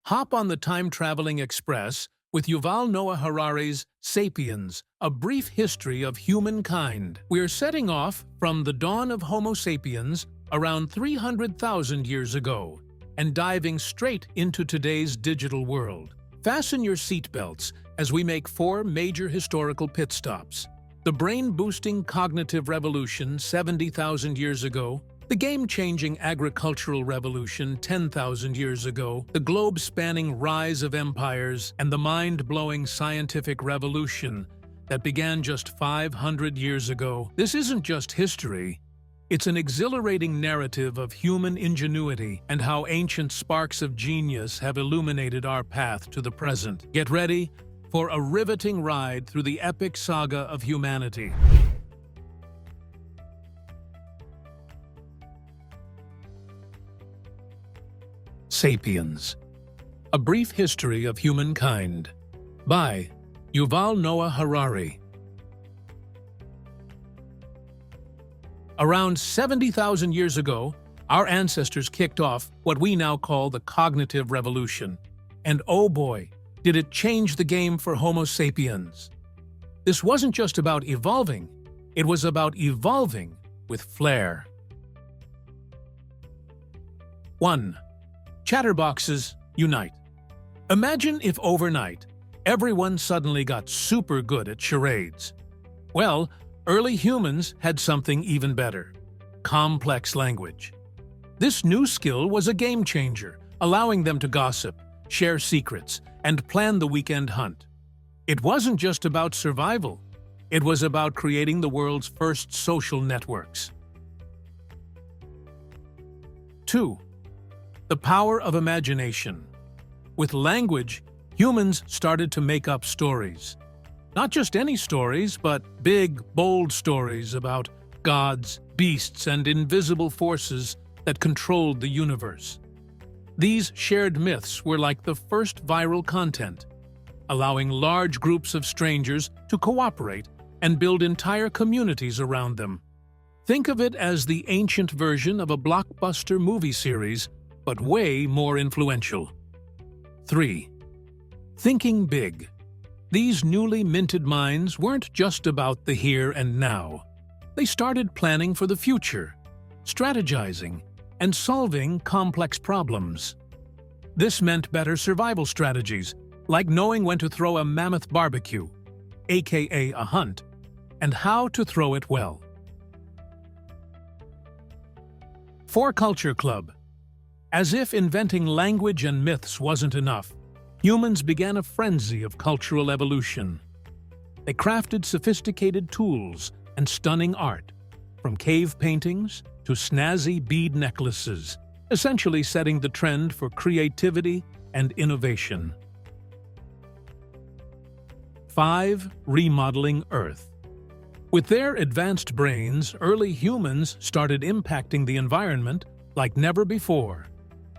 Hop on the time-traveling express with Yuval Noah Harari's Sapiens, A Brief History of Humankind. We're setting off from the dawn of Homo sapiens around 300,000 years ago and diving straight into today's digital world. Fasten your seatbelts as we make 4 major historical pit stops. The brain-boosting cognitive revolution 70,000 years ago, the game-changing agricultural revolution 10,000 years ago, the globe-spanning rise of empires, and the mind-blowing scientific revolution that began just 500 years ago. This isn't just history. It's an exhilarating narrative of human ingenuity and how ancient sparks of genius have illuminated our path to the present. Get ready for a riveting ride through the epic saga of humanity. Sapiens, A Brief History of Humankind, by Yuval Noah Harari. Around 70,000 years ago, our ancestors kicked off what we now call the cognitive revolution. And oh boy, did it change the game for Homo sapiens. This wasn't just about evolving, it was about evolving with flair. 1. Chatterboxes unite. Imagine if overnight, everyone suddenly got super good at charades. Well, early humans had something even better: complex language. This new skill was a game changer, allowing them to gossip, share secrets, and plan the weekend hunt. It wasn't just about survival, it was about creating the world's first social networks. 2. The power of imagination. With language, humans started to make up stories. Not just any stories, but big, bold stories about gods, beasts, and invisible forces that controlled the universe. These shared myths were like the first viral content, allowing large groups of strangers to cooperate and build entire communities around them. Think of it as the ancient version of a blockbuster movie series, but way more influential. 3. Thinking big. These newly minted minds weren't just about the here and now. They started planning for the future, strategizing, and solving complex problems. This meant better survival strategies, like knowing when to throw a mammoth barbecue, aka a hunt, and how to throw it well. 4. Culture Club. As if inventing language and myths wasn't enough, humans began a frenzy of cultural evolution. They crafted sophisticated tools and stunning art, from cave paintings to snazzy bead necklaces, essentially setting the trend for creativity and innovation. 5. Remodeling Earth. With their advanced brains, early humans started impacting the environment like never before.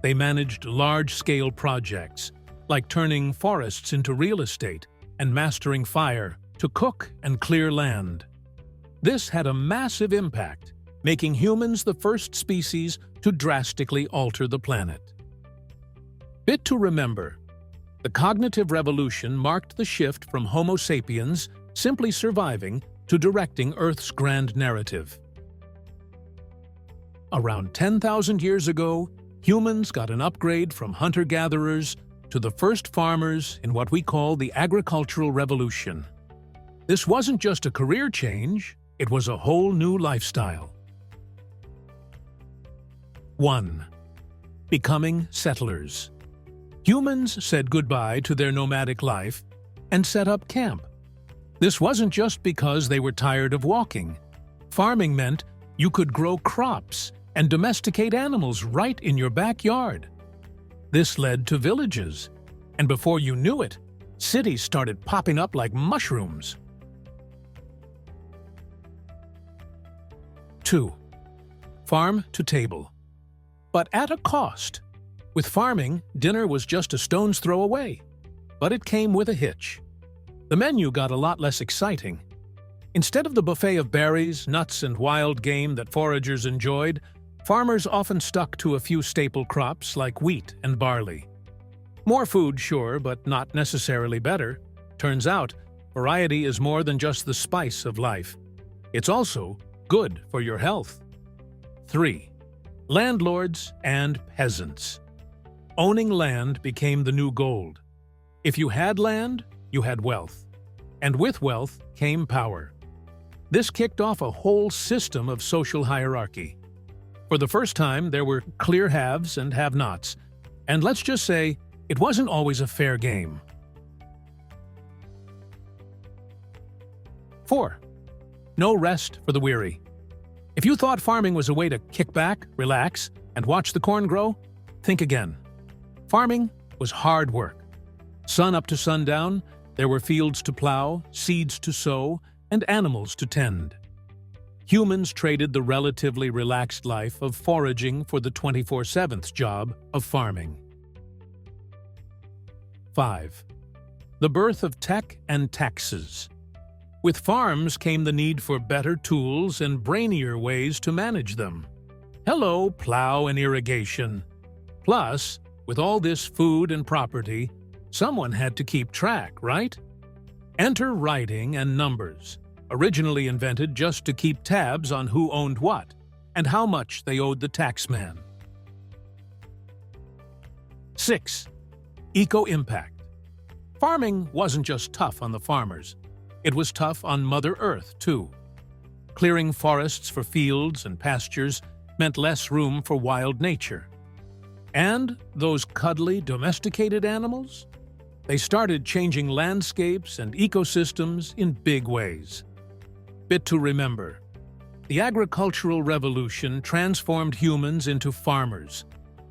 They managed large-scale projects, like turning forests into real estate and mastering fire to cook and clear land. This had a massive impact, making humans the first species to drastically alter the planet. Bit to remember: the cognitive revolution marked the shift from Homo sapiens simply surviving to directing Earth's grand narrative. Around 10,000 years ago, humans got an upgrade from hunter-gatherers to the first farmers in what we call the agricultural revolution. This wasn't just a career change, it was a whole new lifestyle. 1. Becoming settlers. Humans said goodbye to their nomadic life and set up camp. This wasn't just because they were tired of walking. Farming meant you could grow crops and domesticate animals right in your backyard. This led to villages, and before you knew it, cities started popping up like mushrooms. 2. Farm to table. But at a cost. With farming, dinner was just a stone's throw away. But it came with a hitch. The menu got a lot less exciting. Instead of the buffet of berries, nuts, and wild game that foragers enjoyed, farmers often stuck to a few staple crops like wheat and barley. More food, sure, but not necessarily better. Turns out, variety is more than just the spice of life. It's also good for your health. 3. Landlords and peasants. Owning land became the new gold. If you had land, you had wealth. And with wealth came power. This kicked off a whole system of social hierarchy. For the first time, there were clear haves and have-nots. And let's just say, it wasn't always a fair game. 4. No rest for the weary. If you thought farming was a way to kick back, relax, and watch the corn grow, think again. Farming was hard work. Sun up to sundown, there were fields to plow, seeds to sow, and animals to tend. Humans traded the relatively relaxed life of foraging for the 24/7 job of farming. 5. The birth of tech and taxes. With farms came the need for better tools and brainier ways to manage them. Hello, plow and irrigation. Plus, with all this food and property, someone had to keep track, right? Enter writing and numbers, originally invented just to keep tabs on who owned what and how much they owed the taxman. 6. Eco-impact. Farming wasn't just tough on the farmers. It was tough on Mother Earth, too. Clearing forests for fields and pastures meant less room for wild nature. And those cuddly, domesticated animals? They started changing landscapes and ecosystems in big ways. Bit to remember. The agricultural revolution transformed humans into farmers,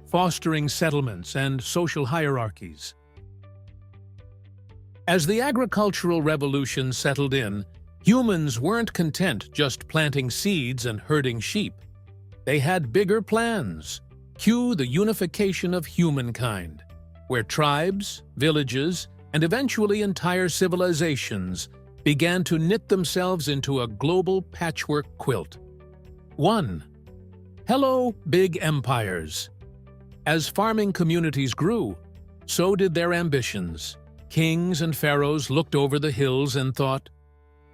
fostering settlements and social hierarchies. As the agricultural revolution settled in, humans weren't content just planting seeds and herding sheep. They had bigger plans. Cue the unification of humankind, where tribes, villages, and eventually entire civilizations began to knit themselves into a global patchwork quilt. 1. Hello, big empires. As farming communities grew, so did their ambitions. Kings and pharaohs looked over the hills and thought,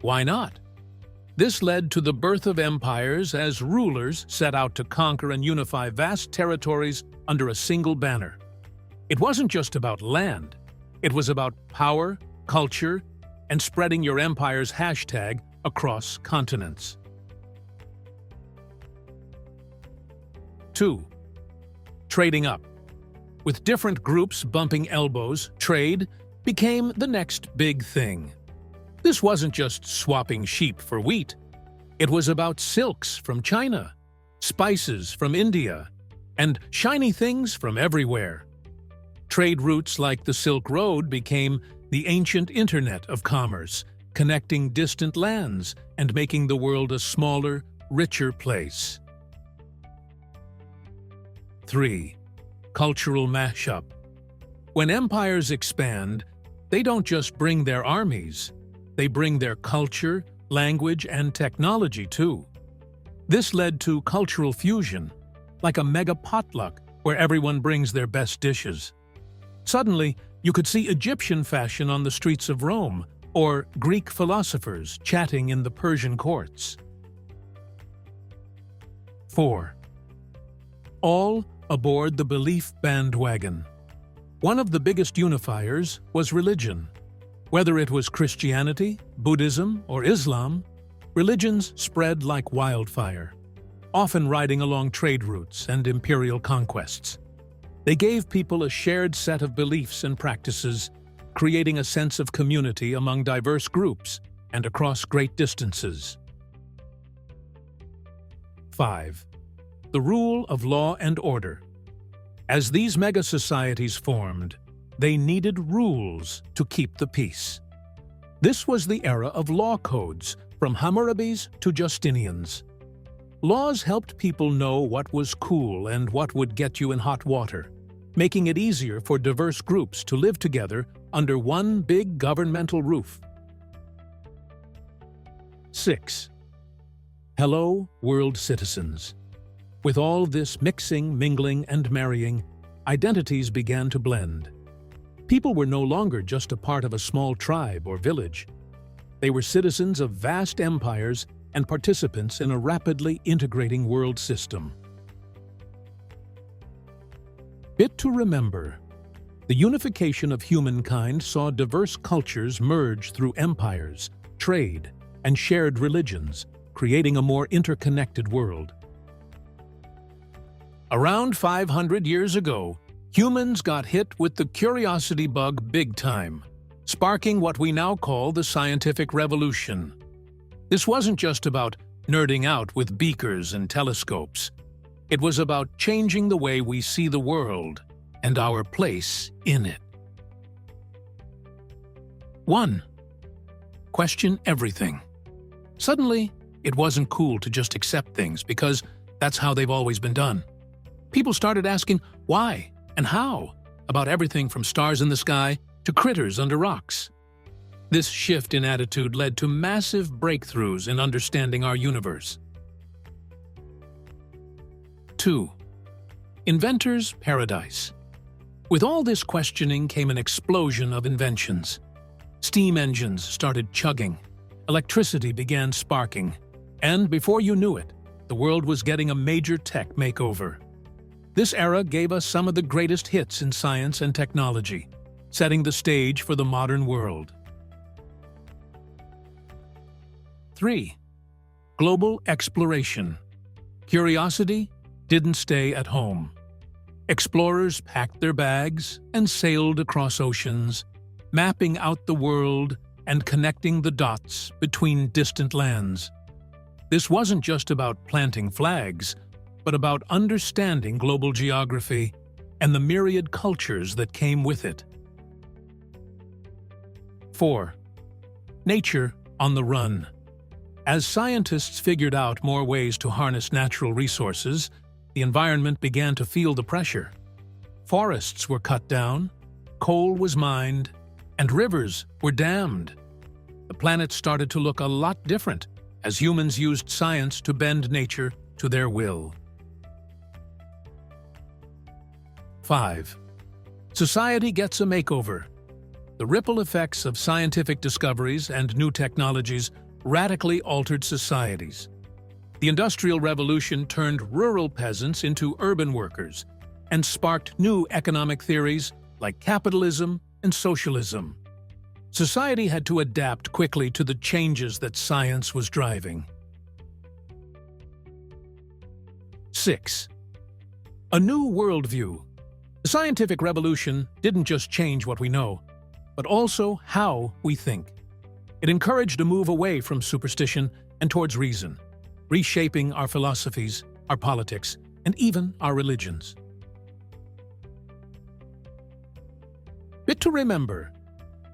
why not? This led to the birth of empires as rulers set out to conquer and unify vast territories under a single banner. It wasn't just about land. It was about power, culture, and spreading your empire's hashtag across continents. 2. Trading up. With different groups bumping elbows, trade became the next big thing. This wasn't just swapping sheep for wheat. It was about silks from China, spices from India, and shiny things from everywhere. Trade routes like the Silk Road became the ancient internet of commerce, connecting distant lands and making the world a smaller, richer place. 3. Cultural mashup. When empires expand, they don't just bring their armies, they bring their culture, language, and technology too. This led to cultural fusion, like a mega potluck where everyone brings their best dishes. Suddenly, you could see Egyptian fashion on the streets of Rome, or Greek philosophers chatting in the Persian courts. 4. All aboard the belief bandwagon. One of the biggest unifiers was religion. Whether it was Christianity, Buddhism, or Islam, religions spread like wildfire, often riding along trade routes and imperial conquests. They gave people a shared set of beliefs and practices, creating a sense of community among diverse groups and across great distances. 5. The rule of law and order. As these mega-societies formed, they needed rules to keep the peace. This was the era of law codes, from Hammurabis to Justinians. Laws helped people know what was cool and what would get you in hot water, making it easier for diverse groups to live together under one big governmental roof. 6. Hello, world citizens. With all this mixing, mingling, and marrying, identities began to blend. People were no longer just a part of a small tribe or village. They were citizens of vast empires and participants in a rapidly integrating world system. Bit to remember. The unification of humankind saw diverse cultures merge through empires, trade, and shared religions, creating a more interconnected world. Around 500 years ago, humans got hit with the curiosity bug big time, sparking what we now call the scientific revolution. This wasn't just about nerding out with beakers and telescopes. It was about changing the way we see the world and our place in it. 1. Question everything. Suddenly, it wasn't cool to just accept things because that's how they've always been done. People started asking why and how about everything from stars in the sky to critters under rocks. This shift in attitude led to massive breakthroughs in understanding our universe. 2. Inventor's paradise. With all this questioning came an explosion of inventions. Steam engines started chugging, electricity began sparking, and before you knew it, the world was getting a major tech makeover. This era gave us some of the greatest hits in science and technology, setting the stage for the modern world. 3. Global exploration. Curiosity didn't stay at home. Explorers packed their bags and sailed across oceans, mapping out the world and connecting the dots between distant lands. This wasn't just about planting flags, but about understanding global geography and the myriad cultures that came with it. 4. Nature on the run. As scientists figured out more ways to harness natural resources, the environment began to feel the pressure. Forests were cut down, coal was mined, and rivers were dammed. The planet started to look a lot different as humans used science to bend nature to their will. 5. Society gets a makeover. The ripple effects of scientific discoveries and new technologies radically altered societies. The Industrial Revolution turned rural peasants into urban workers and sparked new economic theories like capitalism and socialism. Society had to adapt quickly to the changes that science was driving. 6. A new worldview. The scientific revolution didn't just change what we know, but also how we think. It encouraged a move away from superstition and towards reason, reshaping our philosophies, our politics, and even our religions. Bit to remember.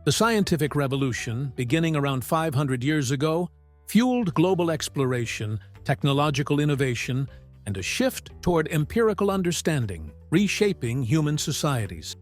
The scientific revolution, beginning around 500 years ago, fueled global exploration, technological innovation, and a shift toward empirical understanding, reshaping human societies.